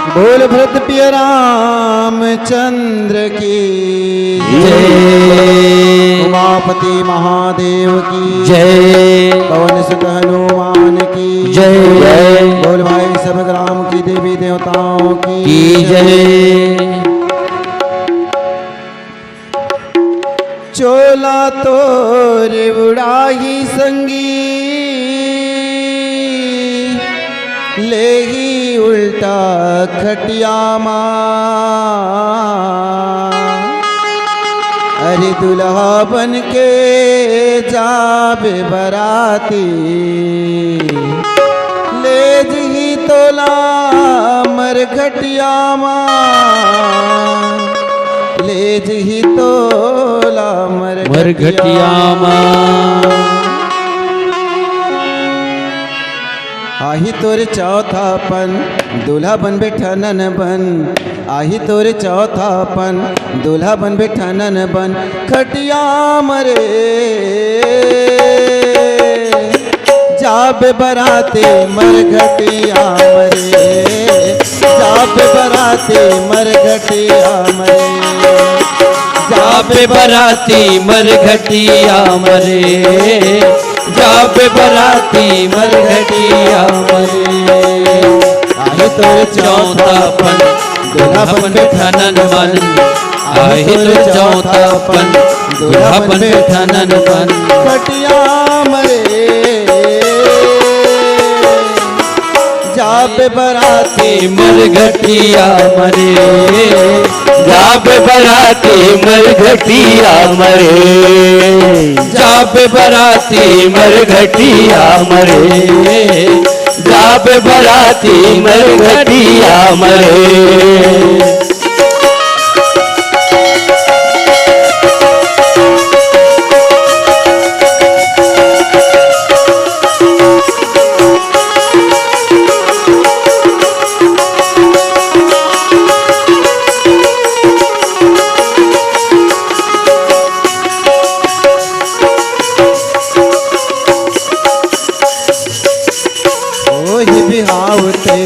बोल भरत प्रिय रामचंद्र की जय। उमापति महादेव की जय। पवन सुत हनुमान की जय। बोल भाई सब ग्राम की देवी देवताओं की जय। चोला तोर बुढ़ाही संगी ले ही उल्टा खटिया माँ अरे दुल्हा बन के जाबे बराती ले जी तोला मर खटिया माँ ले जी तोला मर घटिया आही तोरे चौथापन दूल्हा बन बैठा नन बन आही तोरे चौथापन दूल्हा बन बैठा नन बन खटिया मरे जाबे बराते मर घटिया मरे जाबे बराते मर घटिया मरे जाबे बराती मर घटिया मरे जाबे बराती मर घटिया मरे आहे तोरे चौथापन दूल्हा बन बैठा नन बन आहे तो चौथापन दूल्हा बन बैठा नन बन खटिया मरे जाबे बराती मर घटिया मरे जाबे बराती मर घटिया मरे जाबे बराती मर घटिया मरे जाबे बराती मर घटिया मरे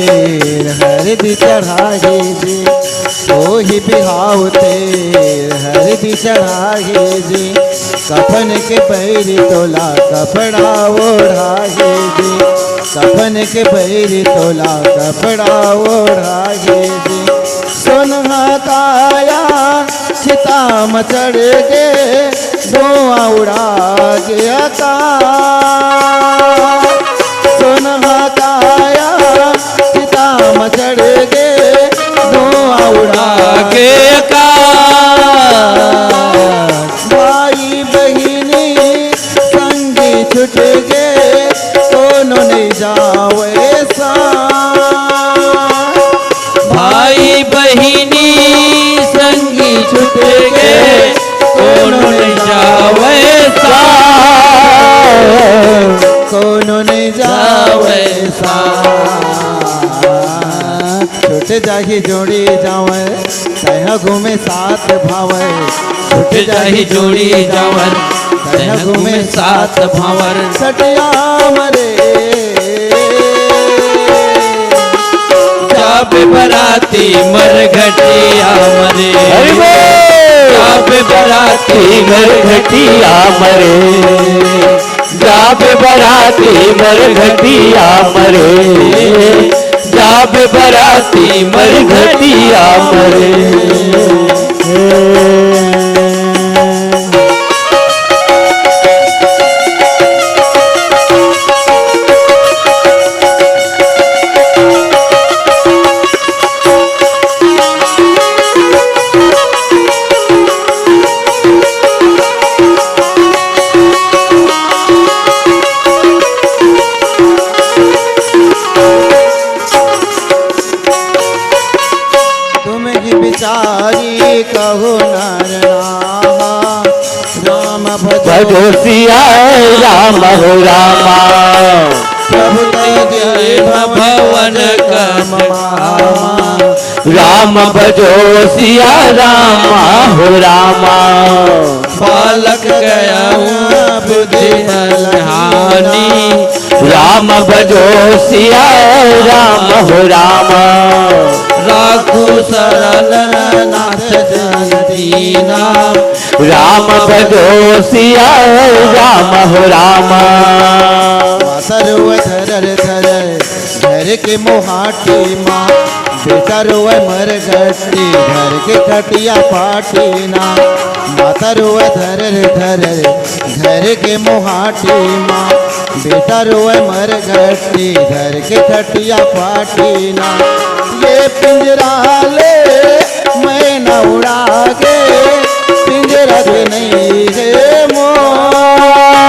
हरदी चढ़ाए जी ओही बिहाव तेर हरदी चढ़ाए जी कफन के पैरी तोला कपड़ा ओढ़ाए जी कफन के पैरी तोला कपड़ा ओढ़ाए जी सोनहा काया चिता मचड़ के धुआं उड़ा गया का सोनहा काया चिता मचड़ के धुआं उड़ा के का भाई बहिनी संगी छुट गे दोनों नहीं जावे सा भाई बहिनी संगी छुट गे दोनों नहीं जावे सा कोनो नहीं जावे सा छुट जाही जोड़ी जावे तह घूमे साथ भावे छुट जाही जोड़ी जावर तह घूमे साथ भावर सटिया मरे जाबे बराती मर घटिया मरे जाबे बराती मर घटिया मरे जाबे बराती मर घटिया मरे जाबे बराती मर घटिया मरे बिचारी कहो नर राम भजो सिया राम हो रामा प्रभु जय भवन राम भजो सिया रामा हो रामा बालक गया बुद्धि हानि राम भजो सिया राम हो रामा राम भजो सिया राम हो रामा। माता रोए धरर धरर घर के मोहाटी माँ, बेटा रोए मर गट्टी घर के खटिया पाटी ना। माता रोए धरर धरर घर के मोहाटी माँ, बेटा रोए मर गट्टी घर के खटिया पाटी ना। ये पिंजरा ले मैं न उड़ा गे, पिंजरा के नहीं है मोल।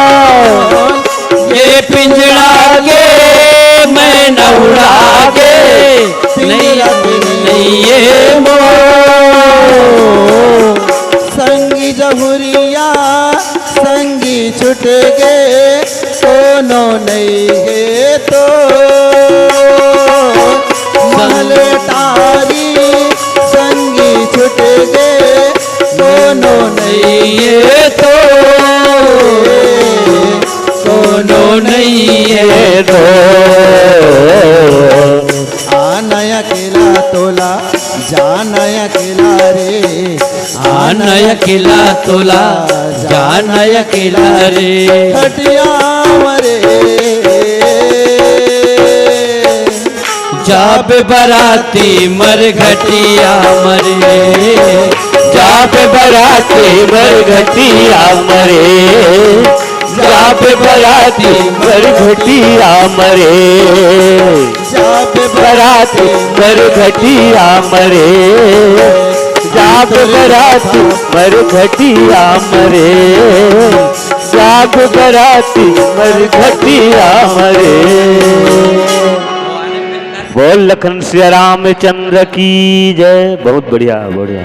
ये पिंजरा के मैं न उड़ा के, नहीं ये मोह। संगी जहुरिया संगी छुट गए, दोनों नहीं है तो महल टारी संगी छुट गए, दोनों नहीं ये तो दोनों नहीं है तो। आना अकेला तोला जाना अकेला रे, आना अकेला तोला जाना अकेला रे। खटिया मरे जाप बराती मर घटिया मरे, जाप बराती मर घटिया मरे, जाप बराती मर घटिया मरे, जाप बराती मर घटिया मरे, जाप बराती मर घटिया मरे, जाप बराती मर घटिया मरे। बोल लखन श्री रामचंद्र की जय। बहुत बढ़िया बढ़िया।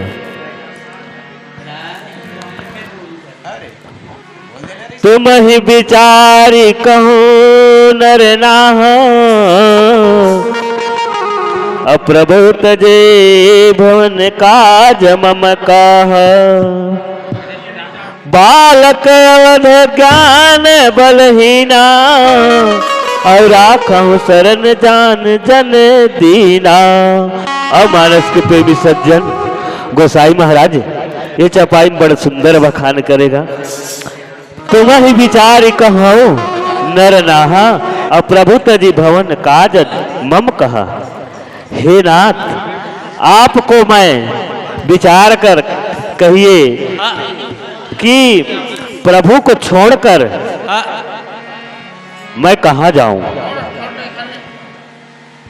तुम ही विचारी कहूँ नर नाह, अप्रभु तजे भवन काज मम काह। बालक अवध ज्ञान बलहीना, और राखहु शरण जान जन दीना। अब मानस के प्रेमी सज्जन गोसाई महाराज ये चौपाई में बड़ा सुंदर बखान करेगा। तुम ही विचार कहो नर नाहा, और प्रभु तजी भवन काज मम कहा। हे नाथ, आपको मैं विचार कर कहिए कि प्रभु को छोड़कर मैं कहाँ जाऊं।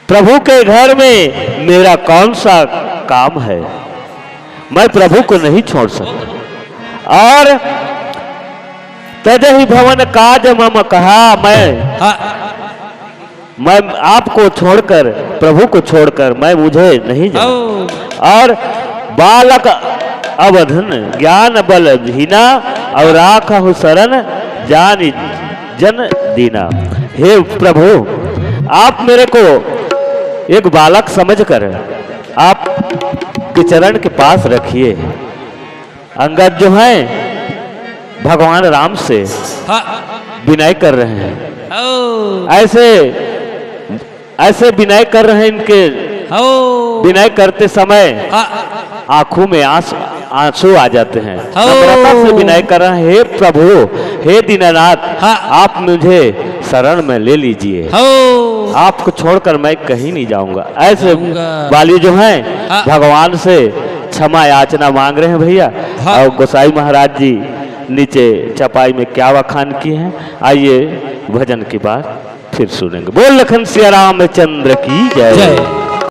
प्रभु के घर में मेरा कौन सा काम है, मैं प्रभु को नहीं छोड़ सकता। और तजहि भवन काज मम कहा, मैं आपको छोड़कर प्रभु को छोड़कर मैं मुझे नहीं जाऊं। और बालक अवधन ज्ञान बल धीना, और राखहु शरण जान जन दीना। हे प्रभु, आप मेरे को एक बालक समझकर आप के चरण के पास रखिए। अंगद जो हैं भगवान राम से विनय कर रहे हैं, ऐसे विनय कर रहे हैं। इनके विनय करते समय आंखों में आंसू आ जाते हैं। नम्रता से विनय कर रहे हैं, हे प्रभु, हे दीननाथ, आप मुझे शरण में ले लीजिए। आपको छोड़कर मैं कहीं नहीं जाऊंगा। ऐसे वाली जो हैं भगवान से क्षमा याचना मांग रहे हैं भैया। और गोसाई महाराज जी नीचे चपाई में क्या वखान किए हैं, आइए भजन की बात फिर सुनेंगे। बोल लखन सिया रामचंद्र की जय।